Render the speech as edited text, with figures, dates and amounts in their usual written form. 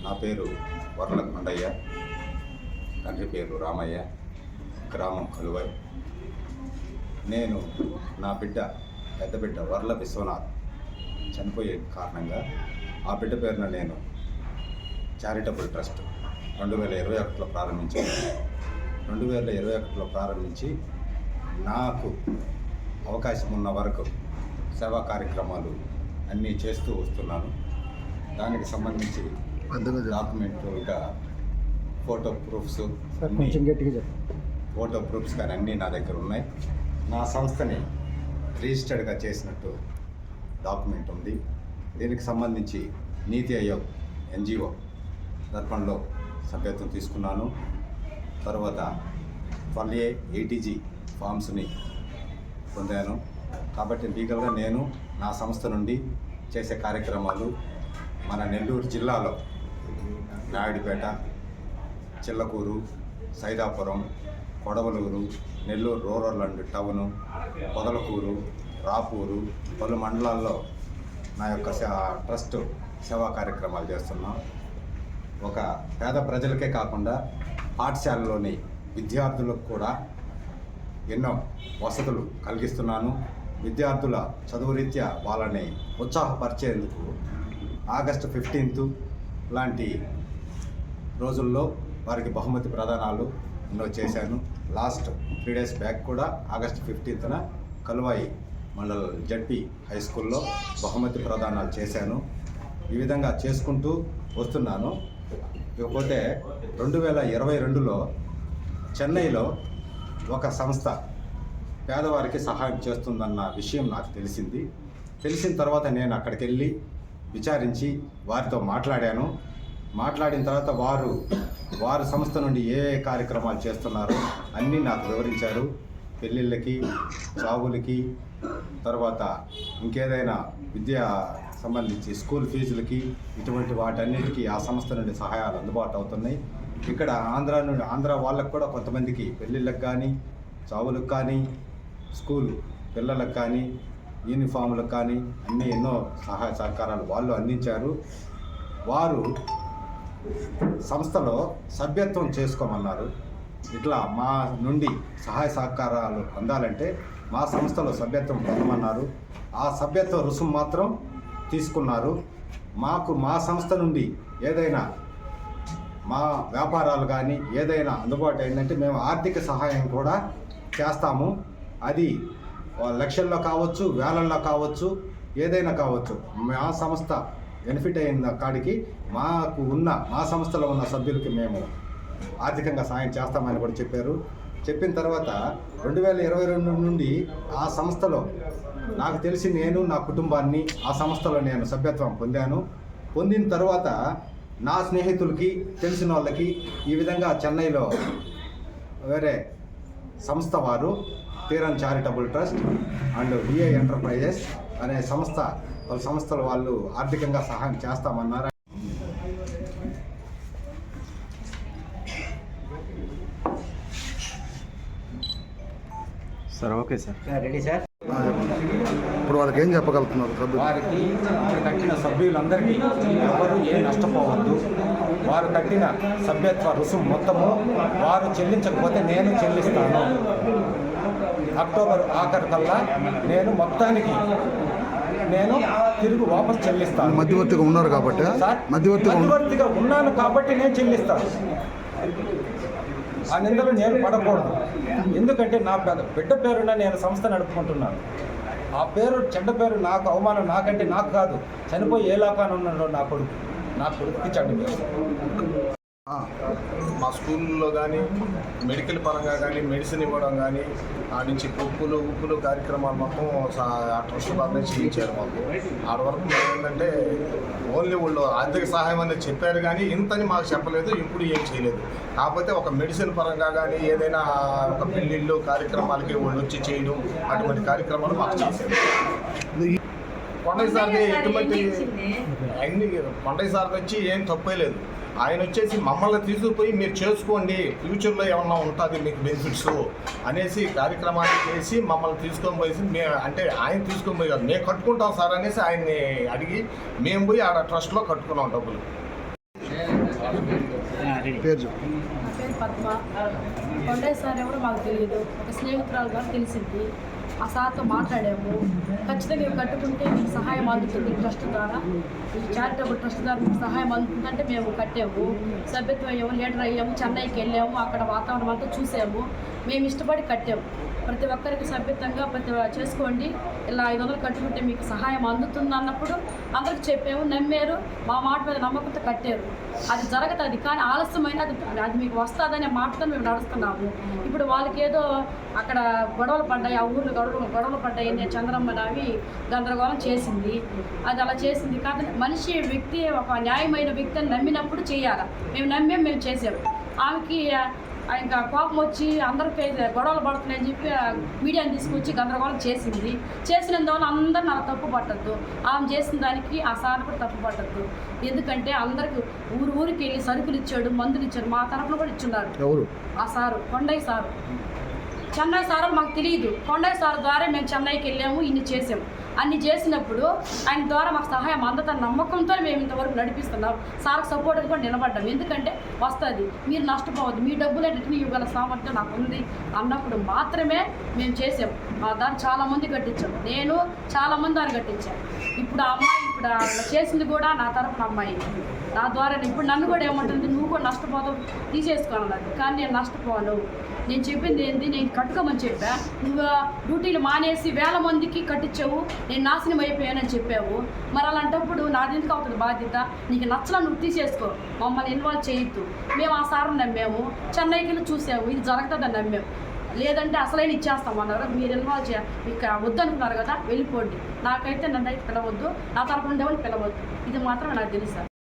నా పేరు వర్ల కొండయ్య, తండ్రి పేరు రామయ్య, గ్రామం కలువై. నేను నా పెద్ద బిడ్డ వర్ల విశ్వనాథ్ చనిపోయే కారణంగా ఆ బిడ్డ పేరున నేను చారిటబుల్ ట్రస్ట్ 2021లో ప్రారంభించాను. 2021లో ప్రారంభించి నాకు అవకాశం ఉన్న వరకు సేవా కార్యక్రమాలు అన్నీ చేస్తూ వస్తున్నాను. దానికి సంబంధించి డాక్యుమెంట్గా ఫోటో ప్రూఫ్స్ కానీ అన్నీ నా దగ్గర ఉన్నాయి. నా సంస్థని రిజిస్టర్డ్గా చేసినట్టు డాక్యుమెంట్ ఉంది. దీనికి సంబంధించి నీతి ఆయోగ్ NGO దర్పణలో సభ్యత్వం తీసుకున్నాను. తర్వాత 12A ATG ఫామ్స్ని పొందాను. కాబట్టి లీగల్గా నేను నా సంస్థ నుండి చేసే కార్యక్రమాలు మన నెల్లూరు జిల్లాలో Naidupeta, Chillakur, Saidapuram, Kodavalur, Nellore rural and town, Podalakur, Rapur పలు మండలాల్లో నా యొక్క ట్రస్ట్ సేవా కార్యక్రమాలు చేస్తున్నాం. ఒక పేద ప్రజలకే కాకుండా పాఠశాలలోని విద్యార్థులకు కూడా ఎన్నో వసతులు కలిగిస్తున్నాను. విద్యార్థుల చదువు రీత్యా వాళ్ళని ఉత్సాహపరిచేందుకు ఆగస్టు 15 లాంటి రోజుల్లో వారికి బహుమతి ప్రదానాలు ఎన్నో చేశాను. లాస్ట్ 3 days బ్యాక్ కూడా ఆగస్టు 15న కలువాయి మండల ZP హై స్కూల్లో బహుమతి ప్రదానాలు చేశాను. ఈ విధంగా చేసుకుంటూ వస్తున్నాను. ఇకపోతే 2022లో చెన్నైలో ఒక సంస్థ పేదవారికి సహాయం చేస్తుందన్న విషయం నాకు తెలిసిన తర్వాత నేను అక్కడికి వెళ్ళి విచారించి వారితో మాట్లాడాను. మాట్లాడిన తర్వాత వారు సంస్థ నుండి ఏ కార్యక్రమాలు చేస్తున్నారో అన్నీ నాకు వివరించారు. పెళ్ళిళ్ళకి, చావులకి, తర్వాత ఇంకేదైనా విద్యా సంబంధించి స్కూల్ ఫీజులకి, ఇటువంటి వాటన్నిటికీ ఆ సంస్థ నుండి సహాయాలు అందుబాటు అవుతున్నాయి. ఇక్కడ ఆంధ్ర వాళ్ళకు కూడా కొంతమందికి పెళ్ళిళ్ళకి కానీ, చావులకు కానీ, స్కూల్ పిల్లలకు కానీ, యూనిఫాములకు కానీ అన్నీ ఎన్నో సహాయ సహకారాలు వాళ్ళు అందించారు. వారు సంస్థలో సభ్యత్వం చేసుకోమన్నారు. ఇట్లా మా నుండి సహాయ సహకారాలు అందాలంటే మా సంస్థలో సభ్యత్వం పొందమన్నారు. ఆ సభ్యత్వ రుసుము మాత్రం తీసుకున్నారు. మా సంస్థ నుండి ఏదైనా మా వ్యాపారాలు కానీ ఏదైనా అందుబాటు అయిందంటే మేము ఆర్థిక సహాయం కూడా చేస్తాము. అది లక్షల్లో కావచ్చు, వేలల్లో కావచ్చు, ఏదైనా కావచ్చు. మా సంస్థ బెనిఫిట్ అయిన కాడికి మా సంస్థలో ఉన్న సభ్యులకి మేము ఆర్థికంగా సాయం చేస్తామని కూడా చెప్పారు. చెప్పిన తర్వాత 2022 నుండి ఆ సంస్థలో నాకు తెలిసి నేను నా కుటుంబాన్ని ఆ సంస్థలో నేను సభ్యత్వం పొందిన తర్వాత నా స్నేహితులకి, తెలిసిన వాళ్ళకి ఈ విధంగా చెన్నైలో వేరే సంస్థ వారు Theeran charitable trust and VI enterprises అనే వాళ్ళ సంస్థలు వాళ్ళు ఆర్థికంగా సహాయం చేస్తామన్నారు. Sir okay sir, ready sir. ఇప్పుడు వాళ్ళకి ఏం చెప్పగలుగుతున్నారు? వారికి కట్టిన సభ్యులందరికీ ఎవరు ఏ నష్టపోవద్దు. వారు కట్టిన సభ్యత్వ రుసుము మొత్తము వారు చెల్లించకపోతే నేను చెల్లిస్తాను. అక్టోబర్ ఆఖరు కల్లా నేను మొత్తానికి తిరిగి వాపస్ చెల్లిస్తాను. మధ్యవర్తిగా ఉన్నారు కాబట్టి మధ్యవర్తిగా ఉన్నాను కాబట్టి నేను చెల్లిస్తాను. ఆ నిందలు నేను పడకూడదు. ఎందుకంటే నా బిడ్డ పేరున నేను సంస్థ నడుపుకుంటున్నాను. ఆ పేరు చెడ్డ పేరు, నాకు అవమానం. నాకంటే నాకు కాదు, చనిపోయి ఏ లోకాన ఉన్నాడో నా కొడుకుకి చెడ్డ పేరు. మా స్కూల్లో కానీ మెడికల్ పరంగా కానీ మెడిసిన్ ఇవ్వడం కానీ ఆ నుంచి ఉప్పులు కార్యక్రమాలు మొత్తం ఆ ట్రస్ట్ బాగానే చేయించారు మాకు. ఆడ వరకు ఏంటంటే ఓన్లీ వాళ్ళు ఆర్థిక సహాయం అనేది చెప్పారు కానీ ఇంతని మాకు చెప్పలేదు, ఇప్పుడు ఏం చేయలేదు. కాకపోతే ఒక మెడిసిన్ పరంగా కానీ ఏదైనా ఒక పెళ్ళిళ్ళు కార్యక్రమాలకి వాళ్ళు వచ్చి చేయడం అటువంటి కార్యక్రమాలు మాకు చేశారు. కొండయ్య సార్కి ఎటువంటి కొండయ్య సార్ వచ్చి ఏం తప్పే లేదు. ఆయన వచ్చేసి మమ్మల్ని తీసుకుపోయి మీరు చేసుకోండి, ఫ్యూచర్లో ఏమన్నా ఉంటుంది మీకు బెనిఫిట్స్ అనేసి కార్యక్రమాన్ని చేసి మమ్మల్ని తీసుకొని పోయి ఆయన తీసుకొని పోయి కాదు, మేము కట్టుకుంటాం సార్ అనేసి ఆయన్ని అడిగి మేము పోయి ఆడ ట్రస్ట్లో కట్టుకున్నాం డబ్బులు. పేరు చెప్పు. నా పేరు పద్మ. కొండయ్య సార్ ఎవరో మాకు తెలియదు, ఒక స్నేహితురాలు ద్వారా తెలిసింది. ఆ సార్తో మాట్లాడాము. ఖచ్చితంగా ఇవి కట్టుకుంటే మీకు సహాయం అందుతుంది ట్రస్ట్ ద్వారా, ఈ చారిటబుల్ ట్రస్ట్ ద్వారా మీకు సహాయం అందుతుందంటే మేము కట్టాము. సభ్యత్వం అయ్యాము, లీడర్ అయ్యాము, చెన్నైకి వెళ్ళాము, అక్కడ వాతావరణం అంతా చూసాము. మేము ఇష్టపడి కట్టాము. ప్రతి ఒక్కరికి సభ్యత్వంగా చేసుకోండి, ఇలా 500 కట్టుకుంటే మీకు సహాయం అందుతుంది అన్నప్పుడు అందరికి చెప్పాము, నమ్మారు, మా మాట మీద నమ్మకంతో కట్టారు. అది జరుగుతుంది, కానీ ఆలస్యమైన అది మీకు వస్తుందనే మాటతో మేము నడుస్తున్నాము. ఇప్పుడు వాళ్ళకి ఏదో అక్కడ గొడవలు పడ్డాయి, ఆ ఊళ్ళో గొడవలు పడ్డాయి, నేను చంద్రమ్మ అవి గందరగోళం చేసింది. అది అలా చేసింది కాదు, మనిషి వ్యక్తి ఒక న్యాయమైన వ్యక్తి అని నమ్మినప్పుడు చేయాలి. మేము చేసాము. ఆమెకి ఇంకా కోపం వచ్చి అందరికీ గొడవలు పడుతున్నాయని చెప్పి మీడియాని తీసుకొచ్చి గందరగోళం చేసినందువల్ల అందరు నాకు తప్పు పట్టద్దు. ఆమె చేసిన దానికి ఆ సార్ కూడా తప్పు పట్టద్దు. ఎందుకంటే అందరికి ఊరికి వెళ్ళి సరుకులు ఇచ్చాడు, మందులు ఇచ్చాడు, మా తరఫున కూడా ఇచ్చున్నారు. ఎవరు? ఆ sir Kondaiah sir. Chennai sir మాకు తెలియదు, కొండయ్య సార్ ద్వారా మేము చెన్నైకి వెళ్ళాము, ఇన్ని చేసాము. అన్ని చేసినప్పుడు ఆయన ద్వారా మాకు సహాయం అందుతున్న నమ్మకంతో మేము ఇంతవరకు నడిపిస్తున్నాం. సార్కి సపోర్ట్గా కూడా నిలబడ్డాం. ఎందుకంటే వస్తుంది, మీరు నష్టపోవద్దు, మీ డబ్బులే రిటర్న్ ఇవ్వగల సామర్థ్యం నాకు ఉంది అన్నప్పుడు మాత్రమే మేము చేసాం. మా దాన్ని చాలామంది కట్టించాము, నేను చాలామంది దాన్ని కట్టించాను. ఇప్పుడు ఆ అమ్మాయి ఇప్పుడు చేసింది కూడా నా తరపున అమ్మాయి, నా ద్వారా. ఇప్పుడు నన్ను కూడా ఏమంటుంది, నువ్వు కూడా నష్టపోతావు, తీసేసుకోవాలన్నది. కానీ నేను నష్టపోను. నేను చెప్పింది ఏంటి, నేను కట్టుకోమని చెప్పా, నువ్వు డ్యూటీలు మానేసి 1000 మందికి కట్టించావు, నేను నాశనం అయిపోయానని చెప్పావు. మరి అలాంటప్పుడు నాది ఎందుకు అవుతుంది బాధ్యత? నీకు నచ్చలా నువ్వు తీసేసుకో, మమ్మల్ని ఇన్వాల్వ్ చేయొద్దు. మేము ఆ సార్ని నమ్మాము, చెన్నైకి వెళ్ళి చూసాము, ఇది జరుగుతుందని నమ్మాము. లేదంటే అసలైన ఇచ్చేస్తామన్నారు. మీరు ఇన్వాల్వ్ మీకు వద్దనుకున్నారు కదా, వెళ్ళిపోండి. నాకైతే నన్ను అయితే పిలవద్దు, నా తరపున ఉండేవాళ్ళు పిలవద్దు. ఇది మాత్రం నాకు తెలుసు.